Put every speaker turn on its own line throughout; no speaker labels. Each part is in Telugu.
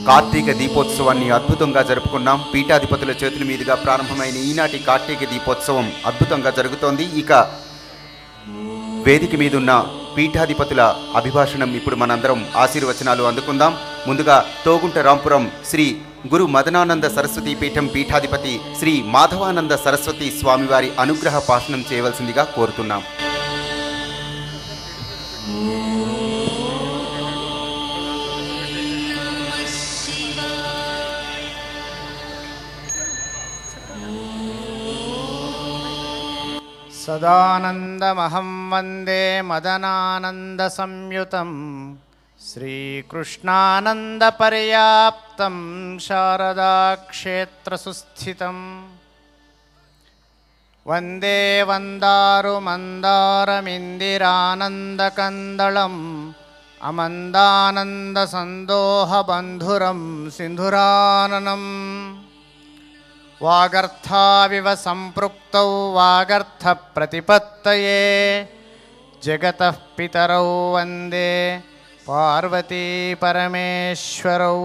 కార్తీక దీపోత్సవాన్ని అద్భుతంగా జరుపుకున్నాం. పీఠాధిపతుల చేతుల మీదుగా ప్రారంభమైన ఈనాటి కార్తీక దీపోత్సవం అద్భుతంగా జరుగుతోంది. ఇక వేదిక మీదున్న పీఠాధిపతుల అభిభాషణం ఇప్పుడు మనందరం ఆశీర్వచనాలు అందుకుందాం. ముందుగా తోగుంట రాంపురం శ్రీ గురు మదనానంద సరస్వతి పీఠం పీఠాధిపతి శ్రీ మాధవానంద సరస్వతి స్వామివారి అనుగ్రహ భాషణం చేయవలసిందిగా కోరుతున్నాం.
సదానందమహం వందే మదనానంద సంయుతం శ్రీకృష్ణానంద పర్యాప్తం శారదాక్షేత్ర సుస్థితం వందే వందారు మందారమిందిరానందకందళం అమందానంద సందోహ బంధురం సింధురాననం వాగర్థావివ సంపృక్తౌ వాగర్థ ప్రతిపత్తయే జగతః పితరౌ వందే పార్వతీ పరమేశ్వరౌ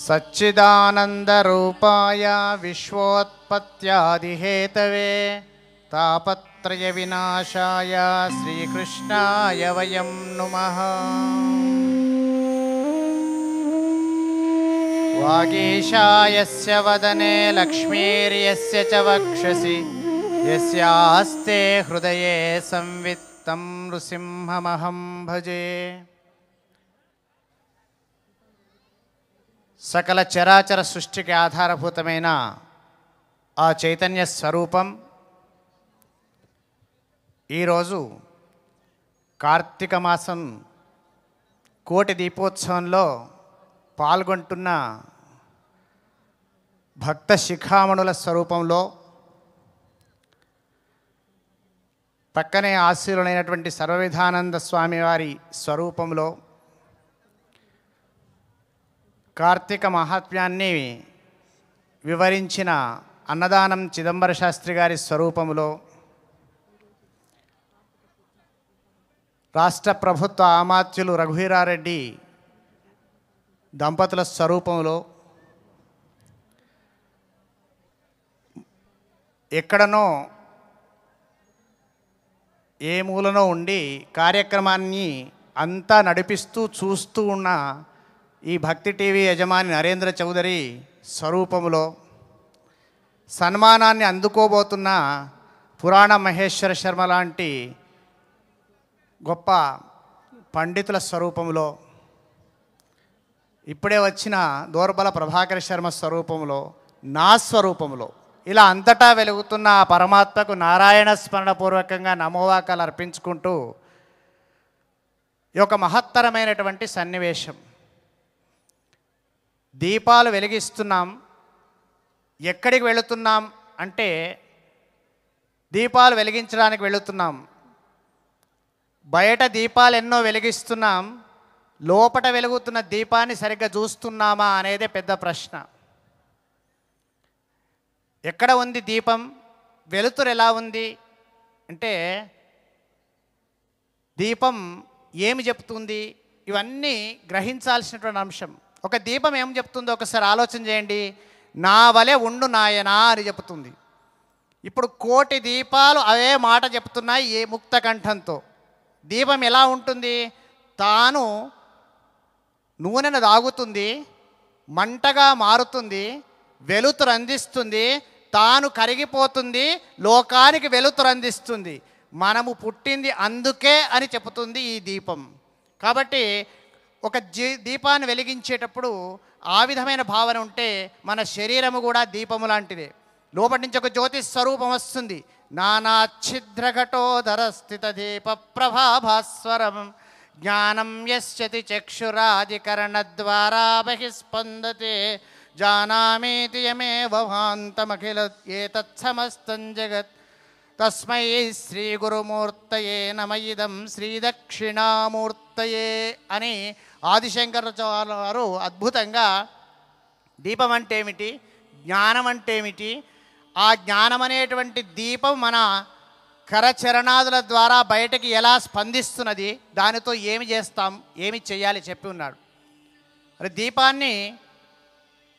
సచ్చిదానందరూపాయ విశ్వోత్పత్యాదిహేతవే తాపత్రయ వినాశాయ శ్రీకృష్ణాయ వయం నుమః. వాగీశాయస్య వదనే లక్ష్మీర్యస్య చ వక్షసి యస్యాస్తే హృదయే సంవిత్తం నృసింహమహం భజే. సకల చరాచర సృష్టికి ఆధారభూతమైన ఆ చైతన్య స్వరూపం ఈరోజు కార్తీక మాసం కోటి దీపోత్సవంలో పాల్గొంటున్న భక్త శిఖామణుల స్వరూపంలో పక్కనే ఆశీనులైనటువంటి సర్వవిధానంద స్వామివారి స్వరూపంలో కార్తీక మహాత్మ్యాన్ని వివరించిన అన్నదానం చిదంబర శాస్త్రి గారి స్వరూపంలో రాష్ట్ర ప్రభుత్వ అమాత్యులు రఘువీరారెడ్డి దంపతుల స్వరూపంలో ఎక్కడనో ఏ మూలనో ఉండి కార్యక్రమాన్ని అంతా నడిపిస్తూ చూస్తూ ఉన్న ఈ భక్తి టీవీ యజమాని నరేంద్ర చౌదరి స్వరూపంలో సన్మానాన్ని అందుకోబోతున్న పురాణ మహేశ్వర శర్మ లాంటి గొప్ప పండితుల స్వరూపంలో ఇప్పుడే వచ్చిన దోర్బల ప్రభాకర శర్మ స్వరూపంలో నా స్వరూపంలో ఇలా అంతటా వెలుగుతున్న ఆ పరమాత్మకు నారాయణ స్మరణపూర్వకంగా నమోవాకాలు అర్పించుకుంటూ ఈ యొక్క మహత్తరమైనటువంటి సన్నివేశం. దీపాలు వెలిగిస్తున్నాం. ఎక్కడికి వెళుతున్నాం అంటే దీపాలు వెలిగించడానికి వెళుతున్నాం. బయట దీపాలు ఎన్నో వెలిగిస్తున్నాం, లోపట వెలుగుతున్న దీపాన్ని సరిగ్గా చూస్తున్నామా అనేదే పెద్ద ప్రశ్న. ఎక్కడ ఉంది దీపం, వెలుతురు ఎలా ఉంది అంటే దీపం ఏమి చెప్తుంది, ఇవన్నీ గ్రహించాల్సినటువంటి అంశం. ఒక దీపం ఏం చెప్తుందో ఒకసారి ఆలోచన చేయండి. నా వలె ఉండు నాయనా అని చెప్తుంది. ఇప్పుడు కోటి దీపాలు అవే మాట చెప్తున్నాయి ఏ ముక్త కంఠంతో. దీపం ఎలా ఉంటుంది, తాను నూనెను తాగుతుంది, మంటగా మారుతుంది, వెలుతురు అందిస్తుంది, తాను కరిగిపోతుంది, లోకానికి వెలుతురు అందిస్తుంది. మనము పుట్టింది అందుకే అని చెబుతుంది ఈ దీపం. కాబట్టి ఒక దీపాన్ని వెలిగించేటప్పుడు ఆ విధమైన భావన ఉంటే మన శరీరము కూడా దీపము లాంటిదే. లోపటి నుంచి ఒక జ్యోతి స్వరూపం వస్తుంది. నానాఛిద్రఘటోధర స్థిత దీప ప్రభాభాస్వరం జ్ఞానం యస్యతి చక్షురాదికరణ ద్వారా బహిస్పందతే జానామీతి యమేవ భాంతమఖిల ఏతత్సమస్తం జగత్ తస్మై శ్రీ గురుమూర్తయే నమ ఇదం శ్రీదక్షిణామూర్తయే అని ఆదిశంకరాచార్యుల వారు అద్భుతంగా దీపం అంటే ఏమిటి, జ్ఞానం అంటే ఏమిటి, ఆ జ్ఞానం అనేటువంటి దీపం మన కరచరణాదుల ద్వారా బయటకి ఎలా స్పందిస్తున్నది, దానితో ఏమి చేస్తాం, ఏమి చేయాలి చెప్పి ఉన్నాడు. మరి దీపాన్ని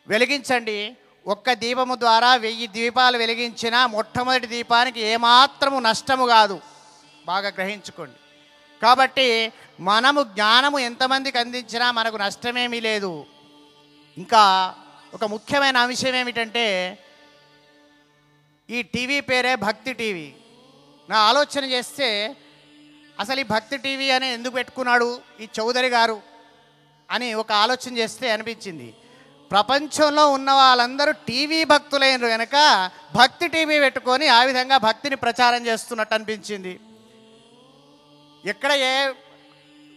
వెలిగించండి. ఒక్క దీపము ద్వారా 1000 దీపాలు వెలిగించిన మొట్టమొదటి దీపానికి ఏమాత్రము నష్టము కాదు, బాగా గ్రహించుకోండి. కాబట్టి మనము జ్ఞానము ఎంతమందికి అందించినా మనకు నష్టమేమీ లేదు. ఇంకా ఒక ముఖ్యమైన అంశం ఏమిటంటే, ఈ టీవీ పేరే భక్తి టీవీ. నా ఆలోచన చేస్తే అసలు ఈ భక్తి టీవీ అని ఎందుకు పెట్టుకున్నాడు ఈ చౌదరి గారు అని ఒక ఆలోచన చేస్తే అనిపించింది. ప్రపంచంలో ఉన్న వాళ్ళందరూ టీవీ భక్తులైన కనుక భక్తి టీవీ పెట్టుకొని ఆ విధంగా భక్తిని ప్రచారం చేస్తున్నట్టు అనిపించింది. ఎక్కడ ఏ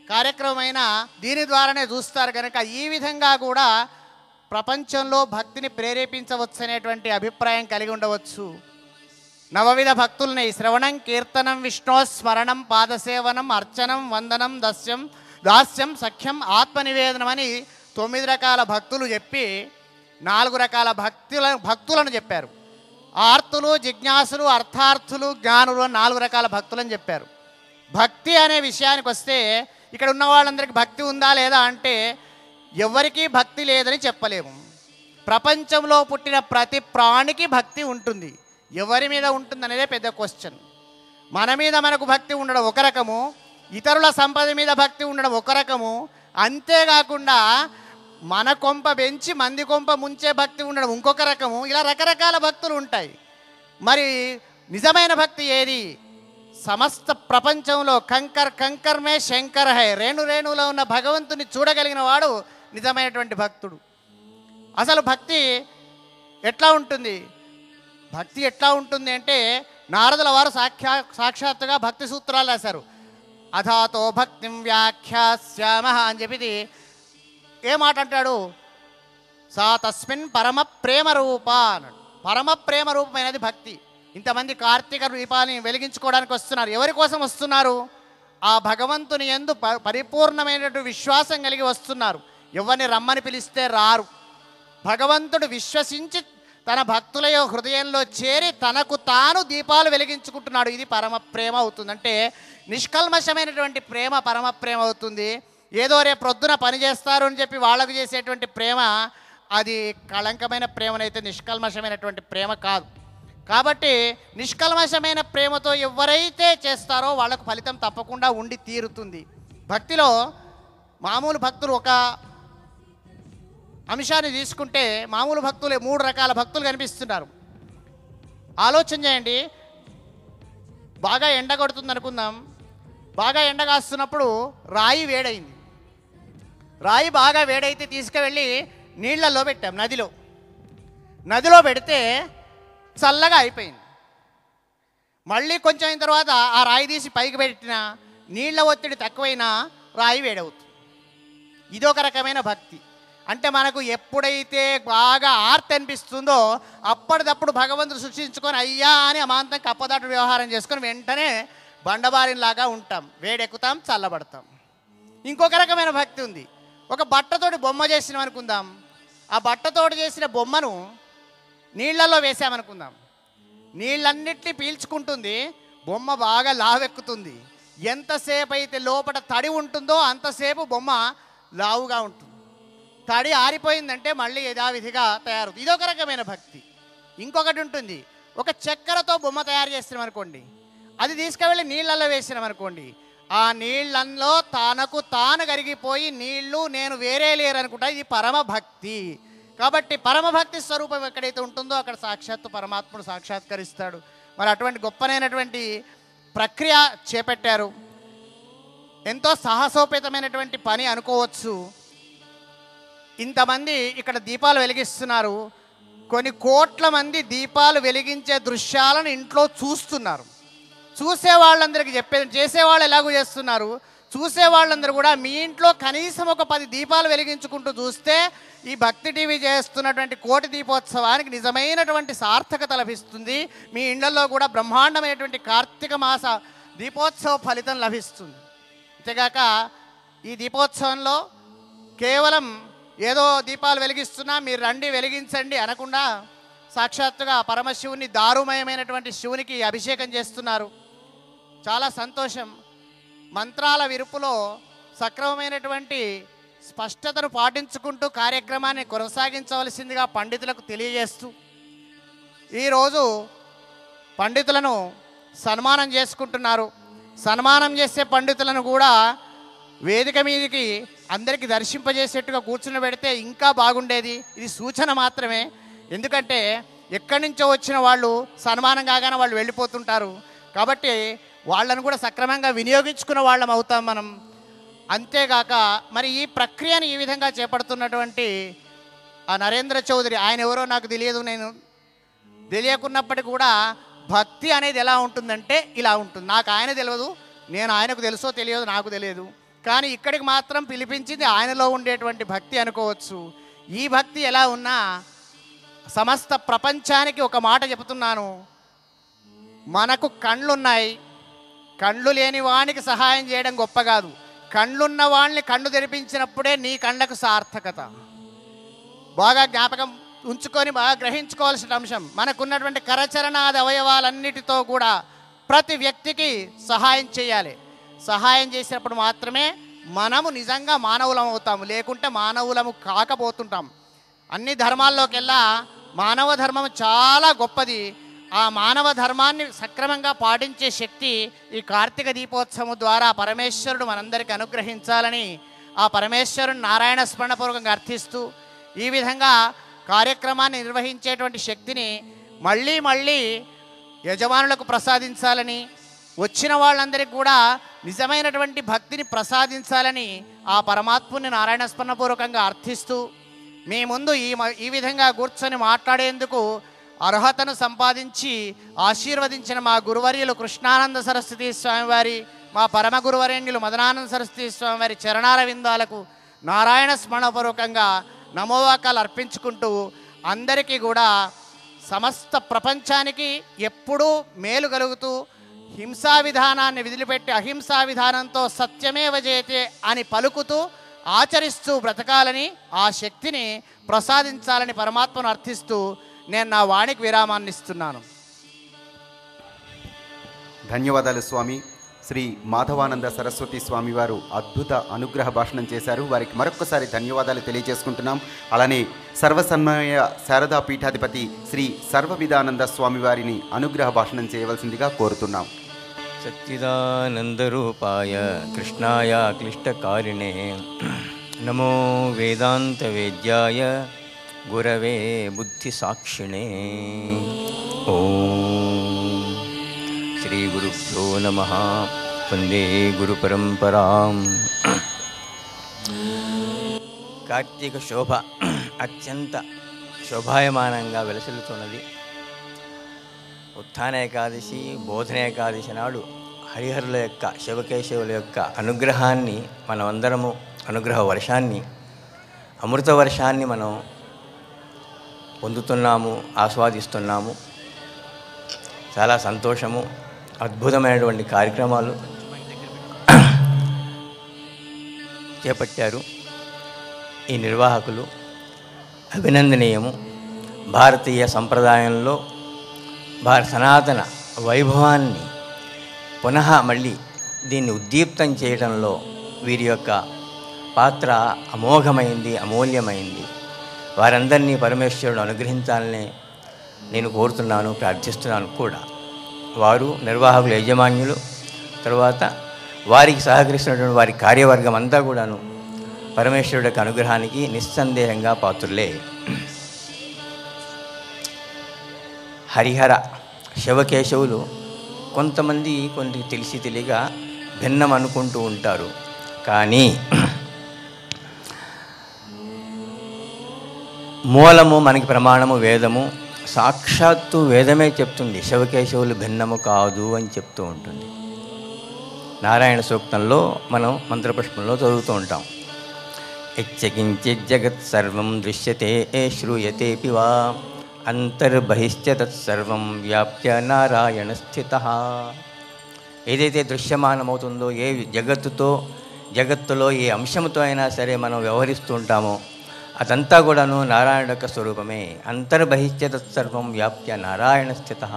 కార్యక్రమమైనా దీని ద్వారానే చూస్తారు కనుక ఈ విధంగా కూడా ప్రపంచంలో భక్తిని ప్రేరేపించవచ్చు అనేటువంటి అభిప్రాయం కలిగి ఉండవచ్చు. నవవిధ భక్తుల్ని శ్రవణం, కీర్తనం, విష్ణో స్మరణం, పాదసేవనం, అర్చనం, వందనం, దాస్యం, సఖ్యం, ఆత్మనివేదనం అని 9 రకాల భక్తులు చెప్పి 4 రకాల భక్తులను చెప్పారు. ఆర్తులు, జిజ్ఞాసులు, అర్థార్థులు, జ్ఞానులు అని 4 రకాల భక్తులని చెప్పారు. భక్తి అనే విషయానికి వస్తే ఇక్కడ ఉన్న వాళ్ళందరికీ భక్తి ఉందా లేదా అంటే ఎవరికీ భక్తి లేదని చెప్పలేము. ప్రపంచంలో పుట్టిన ప్రతి ప్రాణికి భక్తి ఉంటుంది. ఎవరి మీద ఉంటుంది అనేదే పెద్ద క్వశ్చన్. మన మీద మనకు భక్తి ఉండడం ఒక రకము, ఇతరుల సంపద మీద భక్తి ఉండడం ఒక రకము, అంతేకాకుండా మన కొంప పెంచి మంది కొంప ముంచే భక్తి ఉండడం ఇంకొక రకము. ఇలా రకరకాల భక్తులు ఉంటాయి. మరి నిజమైన భక్తి ఏది? సమస్త ప్రపంచంలో కంకర్ మే శంకర్ హై, రేణులో ఉన్న భగవంతుని చూడగలిగిన వాడు నిజమైనటువంటి భక్తుడు. అసలు భక్తి ఎట్లా ఉంటుంది? భక్తి ఎట్లా ఉంటుంది అంటే నారదుల వారు సాక్షాత్తుగా భక్తి సూత్రాలు రాశారు. అథాతో భక్తిం వ్యాఖ్యాస్యామ అని చెప్పి ఏ మాట అంటాడు? సా తస్మిన్ పరమ ప్రేమ రూప అన్నాడు. పరమ ప్రేమ రూపమైనది భక్తి. ఇంతమంది కార్తీక దీపాన్ని వెలిగించుకోవడానికి వస్తున్నారు. ఎవరి కోసం వస్తున్నారు? ఆ భగవంతుని యందు పరిపూర్ణమైనటువంటి విశ్వాసం కలిగి వస్తున్నారు. ఎవరిని రమ్మని పిలిస్తే రారు. భగవంతుడు విశ్వసించి తన భక్తుల హృదయంలో చేరి తనకు తాను దీపాలు వెలిగించుకుంటున్నాడు. ఇది పరమ ప్రేమ అవుతుంది. అంటే నిష్కల్మషమైనటువంటి ప్రేమ పరమ ప్రేమ అవుతుంది. ఏదో రేపు ప్రొద్దున పని చేస్తారు అని చెప్పి వాళ్ళకు చేసేటువంటి ప్రేమ అది కళంకమైన ప్రేమనైతే నిష్కల్మషమైనటువంటి ప్రేమ కాదు. కాబట్టి నిష్కల్మషమైన ప్రేమతో ఎవరైతే చేస్తారో వాళ్ళకు ఫలితం తప్పకుండా ఉండి తీరుతుంది. భక్తిలో మామూలు భక్తులు ఒక అంశాన్ని తీసుకుంటే మామూలు భక్తులు 3 రకాల భక్తులు కనిపిస్తున్నారు. ఆలోచన చేయండి. బాగా ఎండ కొడుతుంది అనుకుందాం. బాగా ఎండ కాస్తున్నప్పుడు రాయి వేడైంది. రాయి బాగా వేడైతే తీసుకువెళ్ళి నీళ్లలో పెట్టాం, నదిలో పెడితే చల్లగా అయిపోయింది. మళ్ళీ కొంచెం అయిన తర్వాత ఆ రాయి తీసి పైకి పెట్టినా నీళ్ల ఒత్తిడి తక్కువైనా రాయి వేడవుతుంది. ఇదొక రకమైన భక్తి. అంటే మనకు ఎప్పుడైతే బాగా ఆర్తి అనిపిస్తుందో అప్పటిదప్పుడు భగవంతుడు సృష్టించుకొని అయ్యా అని అమాంతం కప్పదాటు వ్యవహారం చేసుకొని వెంటనే బండబారిలాగా ఉంటాం, వేడెక్కుతాం, చల్లబడతాం. ఇంకొక రకమైన భక్తి ఉంది. ఒక బట్టతోటి బొమ్మ చేసినాం అనుకుందాం. ఆ బట్టతోటి చేసిన బొమ్మను నీళ్లలో వేసామనుకుందాం. నీళ్ళన్నిటినీ పీల్చుకుంటుంది, బొమ్మ బాగా లావెక్కుతుంది. ఎంతసేపు అయితే లోపల తడి ఉంటుందో అంతసేపు బొమ్మ లావుగా ఉంటుంది. తడి ఆరిపోయిందంటే మళ్ళీ యథావిధిగా తయారవుతుంది. ఇదొక రకమైన భక్తి. ఇంకొకటి ఉంటుంది. ఒక చక్కెరతో బొమ్మ తయారు చేసినాం అనుకోండి, అది తీసుకువెళ్ళి నీళ్ళల్లో వేసినాం అనుకోండి, ఆ నీళ్ళల్లో తనకు తాను కరిగిపోయి నీళ్లు నేను వేరే లేరు అనుకుంటా. ఇది పరమభక్తి. కాబట్టి పరమభక్తి స్వరూపం ఎక్కడైతే ఉంటుందో అక్కడ సాక్షాత్తు పరమాత్ముడు సాక్షాత్కరిస్తాడు. మరి అటువంటి గొప్పనైనటువంటి ప్రక్రియ చేపట్టారు. ఎంతో సాహసోపేతమైనటువంటి పని అనుకోవచ్చు. ఇంతమంది ఇక్కడ దీపాలు వెలిగిస్తున్నారు. కొన్ని కోట్ల మంది దీపాలు వెలిగించే దృశ్యాలను ఇంట్లో చూస్తున్నారు. చూసే వాళ్ళందరికీ చేసేవాళ్ళు ఎలాగూ చేస్తున్నారు. చూసే వాళ్ళందరూ కూడా మీ ఇంట్లో కనీసం ఒక 10 దీపాలు వెలిగించుకుంటూ చూస్తే ఈ భక్తి టీవీ చేస్తున్నటువంటి కోటి దీపోత్సవానికి నిజమైనటువంటి సార్థకత లభిస్తుంది. మీ ఇళ్లలో కూడా బ్రహ్మాండమైనటువంటి కార్తీక మాస దీపోత్సవ ఫలితం లభిస్తుంది. అంతేగాక ఈ దీపోత్సవంలో కేవలం ఏదో దీపాలు వెలిగిస్తున్నా మీరు రండి వెలిగించండి అనకుండా సాక్షాత్తుగా పరమశివుని దారుమయమైనటువంటి శివునికి అభిషేకం చేస్తున్నారు. చాలా సంతోషం. మంత్రాల విరుపులో సక్రమమైనటువంటి స్పష్టతను పాటించుకుంటూ కార్యక్రమాన్ని కొనసాగించవలసిందిగా పండితులకు తెలియజేస్తూ ఈరోజు పండితులను సన్మానం చేసుకుంటున్నారు. సన్మానం చేసే పండితులను కూడా వేదిక మీదకి అందరికీ దర్శింపజేసేట్టుగా కూర్చుని పెడితే ఇంకా బాగుండేది. ఇది సూచన మాత్రమే. ఎందుకంటే ఎక్కడి నుంచో వచ్చిన వాళ్ళు సన్మానం కాగానే వాళ్ళు వెళ్ళిపోతుంటారు. కాబట్టి వాళ్ళను కూడా సక్రమంగా వినియోగించుకున్న వాళ్ళం అవుతాం మనం. అంతేగాక మరి ఈ ప్రక్రియను ఈ విధంగా చేపడుతున్నటువంటి ఆ నరేంద్ర చౌదరి, ఆయన ఎవరో నాకు తెలియదు, నేను తెలియకున్నప్పటికీ కూడా భక్తి అనేది ఎలా ఉంటుందంటే ఇలా ఉంటుంది. నాకు ఆయన తెలియదు, నేను ఆయనకు తెలుసో తెలియదు నాకు తెలియదు, కానీ ఇక్కడికి మాత్రం పిలిపించింది ఆయనలో ఉండేటువంటి భక్తి అనుకోవచ్చు. ఈ భక్తి ఎలా ఉన్నా సమస్త ప్రపంచానికి ఒక మాట చెబుతున్నాను, మనకు కళ్ళున్నాయి, కళ్ళు లేని వానికి సహాయం చేయడం గొప్ప కాదు, కళ్ళున్న వాళ్ళని కళ్ళు తెరిపించినప్పుడే నీ కళ్ళకు సార్థకత. బాగా జ్ఞాపకం ఉంచుకొని బాగా గ్రహించుకోవాల్సిన అంశం. మనకున్నటువంటి కరచరణాది అవయవాలన్నిటితో కూడా ప్రతి వ్యక్తికి సహాయం చేయాలి. సహాయం చేసినప్పుడు మాత్రమే మనము నిజంగా మానవులం అవుతాము, లేకుంటే మానవులము కాకపోతుంటాం. అన్ని ధర్మాల్లోకెల్లా మానవ ధర్మం చాలా గొప్పది. ఆ మానవ ధర్మాన్ని సక్రమంగా పాటించే శక్తి ఈ కార్తీక దీపోత్సవం ద్వారా పరమేశ్వరుడు మనందరికీ అనుగ్రహించాలని ఆ పరమేశ్వరుని నారాయణ స్మరణపూర్వకంగా అర్థిస్తూ ఈ విధంగా కార్యక్రమాన్ని నిర్వహించేటువంటి శక్తిని మళ్ళీ మళ్ళీ యజమానులకు ప్రసాదించాలని, వచ్చిన వాళ్ళందరికీ కూడా నిజమైనటువంటి భక్తిని ప్రసాదించాలని ఆ పరమాత్ముని నారాయణ స్మరణపూర్వకంగా అర్థిస్తూ మీ ముందు ఈ విధంగా కూర్చొని మాట్లాడేందుకు అర్హతను సంపాదించి ఆశీర్వదించిన మా గురువర్యులు కృష్ణానంద సరస్వతి స్వామివారి, మా పరమ గురువరేణ్యులు మదనానంద సరస్వతి స్వామివారి చరణార విందాలకు నారాయణ స్మరణపూర్వకంగా నమోవాకాలు అర్పించుకుంటూ అందరికీ కూడా సమస్త ప్రపంచానికి ఎప్పుడూ మేలు కలుగుతూ హింసా విధానాన్ని వదిలిపెట్టి అహింసా విధానంతో సత్యమేవ జయతే అని పలుకుతూ ఆచరిస్తూ బ్రతకాలని, ఆ శక్తిని ప్రసాదించాలని పరమాత్మను అర్థిస్తూ నేను నా వాణికి విరామాన్ని ఇస్తున్నాను.
ధన్యవాదాలు స్వామి. శ్రీ మాధవానంద సరస్వతి స్వామివారు అద్భుత అనుగ్రహ భాషణం చేశారు. వారికి మరొక్కసారి ధన్యవాదాలు తెలియజేసుకుంటున్నాం. అలానే సర్వసన్మయ శారదా పీఠాధిపతి శ్రీ సర్వవిధానంద స్వామివారిని అనుగ్రహ భాషణం చేయవలసిందిగా కోరుతున్నాం.
సచ్చిదానందరూపాయ కృష్ణాయ క్లిష్టకారిణే నమో వేదాంత వేద్యాయ గురవే బుద్ధిసాక్షిణే. ఓం శ్రీ గురుభ్యో నమః. వందే గురు పరంపరాం. కార్తీక శోభ అత్యంత శోభాయమానంగా వెలసిల్లుతున్నది. ఉత్థాన ఏకాదశి, బోధన ఏకాదశి నాడు హరిహరుల యొక్క, శివకేశవుల యొక్క అనుగ్రహాన్ని మనమందరము, అనుగ్రహ వర్షాన్ని, అమృత వర్షాన్ని మనం పొందుతున్నాము, ఆస్వాదిస్తున్నాము. చాలా సంతోషము. అద్భుతమైనటువంటి కార్యక్రమాలు చేపట్టారు ఈ నిర్వాహకులు. అభినందనీయము. భారతీయ సంప్రదాయంలో సనాతన వైభవాన్ని పునః మళ్ళీ దీన్ని ఉద్దీప్తం చేయడంలో వీరి యొక్క పాత్ర అమోఘమైంది, అమూల్యమైంది. వారందరినీ పరమేశ్వరుడు అనుగ్రహించాలని నేను కోరుతున్నాను, ప్రార్థిస్తున్నాను కూడా. వారు నిర్వాహకుల యజమాన్యులు, తర్వాత వారికి సహకరిస్తున్నటువంటి వారి కార్యవర్గం అంతా కూడాను పరమేశ్వరుడి యొక్క అనుగ్రహానికి నిస్సందేహంగా పాత్రులే. హరిహర శివకేశవులు కొంతమంది తెలిసి తెలియక భిన్నం అనుకుంటూ ఉంటారు. కానీ మూలము మనకి ప్రమాణము వేదము. సాక్షాత్తు వేదమే చెప్తుంది శివకేశవులు భిన్నము కాదు అని చెప్తూ ఉంటుంది. నారాయణ సూక్తంలో మనం మంత్రపుష్పంలో చదువుతూ ఉంటాం. యచ్చకించిత్ జగత్ సర్వం దృశ్యతే శ్రూయతేపి వా అంతర్బహిశ్చ తత్సర్వం వ్యాప్య నారాయణ స్థితః. ఏదైతే దృశ్యమానమవుతుందో, ఏ జగత్తులో ఏ అంశంతో అయినా సరే మనం వ్యవహరిస్తూ ఉంటామో అదంతా కూడాను నారాయణ యొక్క స్వరూపమే. అంతర్బహిశ్చ తత్సర్వం వ్యాప్య నారాయణ స్థితః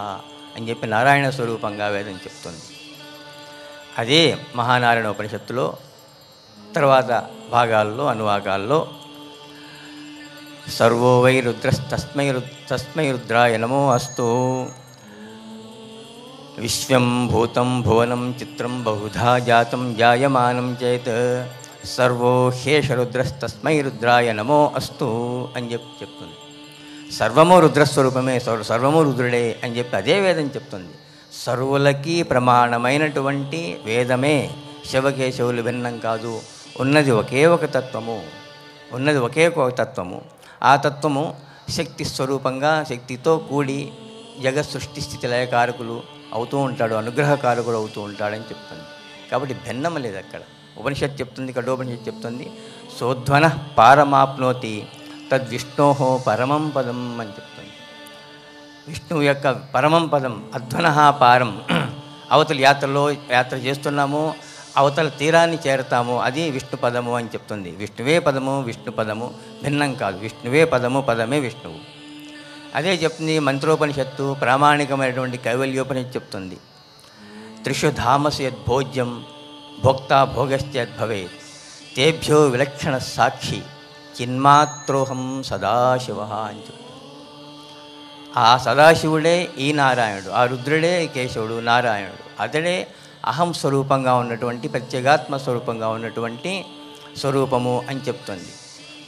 అని చెప్పి నారాయణ స్వరూపంగా వేదం చెప్తుంది. అదే మహానారాయణ ఉపనిషత్తులో తర్వాత భాగాల్లో అనువాకాల్లో సర్వో వై తస్మై రుద్రాయ నమో అస్తు. విశ్వం భూతం భువనం చిత్రం బహుధా జాతం జాయమానం చేత్ సర్వో హ్యేషరుద్రస్తస్మై రుద్రాయ నమో అస్తు అని చెప్తుంది. సర్వము రుద్రస్వరూపమే, సర్వము రుద్రుడే అని చెప్పి అదే వేదం చెప్తుంది. సర్వులకి ప్రమాణమైనటువంటి వేదమే శివకేశవులు భిన్నం కాదు. ఉన్నది ఒకే ఒక తత్వము, ఉన్నది ఒకే ఒక తత్వము. ఆ తత్వము శక్తి స్వరూపంగా శక్తితో కూడి జగత్ సృష్టి స్థితి లయకారకులు అవుతూ ఉంటాడు, అనుగ్రహకారకుడు అవుతూ ఉంటాడని చెప్తుంది. కాబట్టి భిన్నం లేదు అక్కడ. ఉపనిషత్ చెప్తుంది, కఠోపనిషత్ చెప్తుంది, సోధ్వన పారమాప్నోతి తద్విష్ణో పరమం పదం అని చెప్తుంది. విష్ణువు యొక్క పరమం పదం, అధ్వన పారం. అవతల యాత్ర చేస్తున్నాము, అవతల తీరాన్ని చేరతాము, అది విష్ణు పదము అని చెప్తుంది. విష్ణువే పదము, విష్ణు పదము భిన్నం కాదు. విష్ణువే పదము, పదమే విష్ణువు. అదే చెప్తుంది మంత్రోపనిషత్తు. ప్రామాణికమైనటువంటి కైవల్యోపనిషత్తు చెప్తుంది, త్రిషు ధామసు యద్భోజ్యం భోక్తా భోగశ్చద్భవేత్ తేభ్యో విలక్షణ సాక్షి చిన్మాత్రోహం సదాశివ అని చెప్తుంది. ఆ సదాశివుడే ఈ నారాయణుడు, ఆ రుద్రుడే కేశవుడు నారాయణుడు. అతడే అహం స్వరూపంగా ఉన్నటువంటి ప్రత్యేగాత్మ స్వరూపంగా ఉన్నటువంటి స్వరూపము అని చెప్తుంది.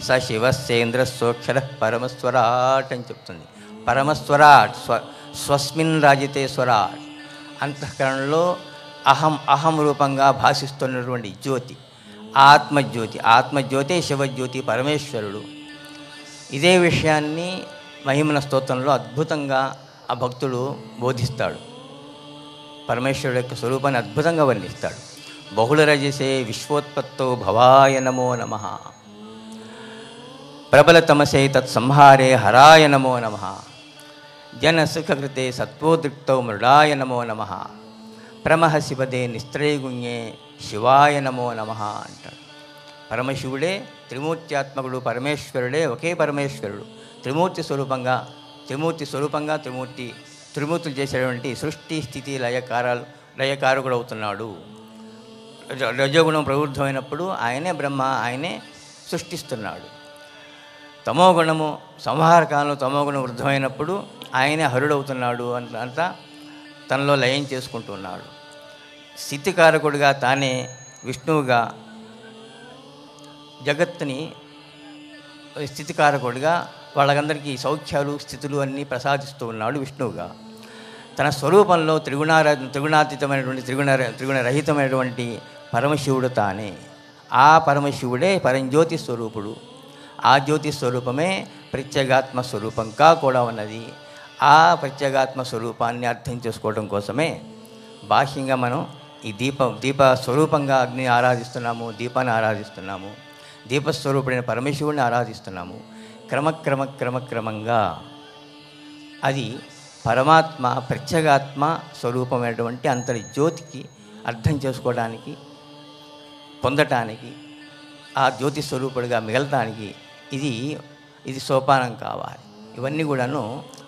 స శివసేంద్ర సోక్షర పరమస్వరాట్ అని చెప్తుంది. పరమస్వరాట్ స్వస్మిన్ రాజితే స్వరాట్. అంతఃకరణలో అహం రూపంగా భాషిస్తున్నటువంటి జ్యోతి ఆత్మజ్యోతి. ఆత్మజ్యోతే శివజ్యోతి, పరమేశ్వరుడు. ఇదే విషయాన్ని మహిమన స్తోత్రంలో అద్భుతంగా ఆ భక్తుడు బోధిస్తాడు. పరమేశ్వరుడు యొక్క స్వరూపాన్ని అద్భుతంగా వర్ణిస్తాడు. బహుళ రజసే విశ్వోత్పత్తో భవాయ నమో నమః, ప్రబల తమసే తత్సంహారే హరాయ నమో నమః, జనసుఖకృతే సత్వోద్రిక్తౌ మృడాయ నమో నమః, ప్రమహసి పదే నిస్త్రయగుణ్యే శివాయ నమో నమః అంటాడు. పరమశివుడే త్రిమూర్త్యాత్మకుడు, పరమేశ్వరుడే ఒకే పరమేశ్వరుడు. త్రిమూర్తి స్వరూపంగా త్రిమూర్తులు చేసేటువంటి సృష్టి స్థితి లయకారకుడు అవుతున్నాడు. రజోగుణం ప్రవృద్ధమైనప్పుడు ఆయనే బ్రహ్మ, ఆయనే సృష్టిస్తున్నాడు. తమోగుణము సంహార కాలంలో తమోగుణం వృద్ధమైనప్పుడు ఆయనే హరుడవుతున్నాడు. అంతా తనలో లయం చేసుకుంటున్నాడు. స్థితికారకుడిగా తానే విష్ణువుగా జగత్తుని స్థితికారకుడిగా వాళ్ళకందరికీ సౌఖ్యాలు స్థితులు అన్నీ ప్రసాదిస్తూ ఉన్నాడు విష్ణువుగా. తన స్వరూపంలో త్రిగుణాతీతమైనటువంటి త్రిగుణరహితమైనటువంటి పరమశివుడు తానే. ఆ పరమశివుడే పరంజ్యోతి స్వరూపుడు. ఆ జ్యోతి స్వరూపమే ప్రత్యేగాత్మ స్వరూపంగా కూడా ఉన్నది. ఆ ప్రత్యేగాత్మ స్వరూపాన్ని అర్థం చేసుకోవడం కోసమే బాహ్యంగా మనం ఈ దీప స్వరూపంగా అగ్ని ఆరాధిస్తున్నాము, దీపాన్ని ఆరాధిస్తున్నాము, దీపస్వరూపుడైన పరమశివుడిని ఆరాధిస్తున్నాము. క్రమంగా అది పరమాత్మ ప్రత్యేగాత్మ స్వరూపమైనటువంటి అంతటి జ్యోతికి అర్థం చేసుకోవడానికి, పొందటానికి, ఆ జ్యోతి స్వరూపుడిగా మిగలటానికి ఇది సోపానం కావాలి. ఇవన్నీ కూడాను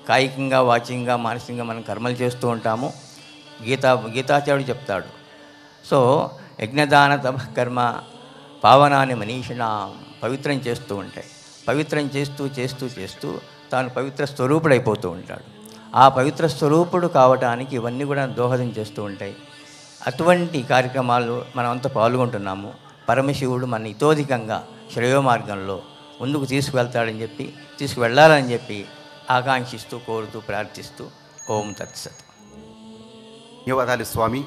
కాయికంగా, వాచికంగా, మానసికంగా మనం కర్మలు చేస్తూ ఉంటాము. గీతాచార్యుడు చెప్తాడు. సో యజ్ఞదాన తపః కర్మ పావనాన్ని మనీషిణాం పవిత్రం చేస్తూ ఉంటాయి. పవిత్రం చేస్తూ తాను పవిత్ర స్వరూపుడైపోతూ ఉంటాడు. ఆ పవిత్ర స్వరూపుడు కావటానికి ఇవన్నీ కూడా దోహదం చేస్తూ ఉంటాయి. అటువంటి కార్యక్రమాలు మనమంతా పాల్గొంటున్నాము. పరమశివుడు మన ఇతోధికంగా శ్రేయోమార్గంలో ముందుకు తీసుకువెళ్ళాలని చెప్పి ఆకాంక్షిస్తూ, కోరుతూ, ప్రార్థిస్తూ ఓం తత్సత్.
ధన్యవాదాలు స్వామి.